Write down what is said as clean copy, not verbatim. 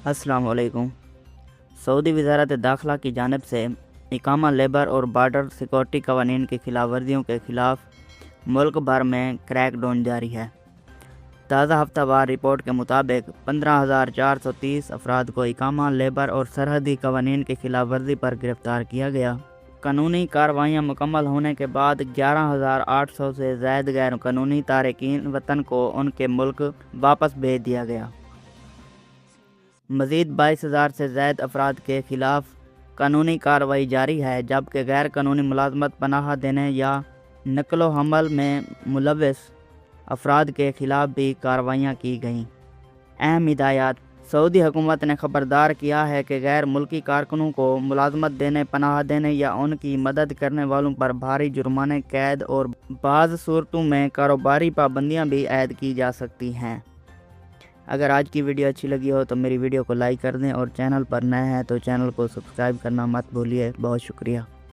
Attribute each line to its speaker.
Speaker 1: السلام علیکم۔ سعودی وزارت داخلہ کی جانب سے اقامہ لیبر اور بارڈر سیکورٹی قوانین کی خلاف ورزیوں کے خلاف ملک بھر میں کریک ڈاؤن جاری ہے۔ تازہ ہفتہ وار رپورٹ کے مطابق 15,430 افراد کو اقامہ لیبر اور سرحدی قوانین کی خلاف ورزی پر گرفتار کیا گیا۔ قانونی کارروائیاں مکمل ہونے کے بعد 11,800 سے زائد غیر قانونی تارکین وطن کو ان کے ملک واپس بھیج دیا گیا۔ مزید 22,000 سے زائد افراد کے خلاف قانونی کارروائی جاری ہے، جبکہ غیر قانونی ملازمت، پناہ دینے یا نقل و حمل میں ملوث افراد کے خلاف بھی کارروائیاں کی گئیں۔ اہم ہدایات: سعودی حکومت نے خبردار کیا ہے کہ غیر ملکی کارکنوں کو ملازمت دینے، پناہ دینے یا ان کی مدد کرنے والوں پر بھاری جرمانے، قید اور بعض صورتوں میں کاروباری پابندیاں بھی عائد کی جا سکتی ہیں۔ اگر آج کی ویڈیو اچھی لگی ہو تو میری ویڈیو کو لائک کر دیں اور چینل پر نئے ہیں تو چینل کو سبسکرائب کرنا مت بھولیے۔ بہت شکریہ۔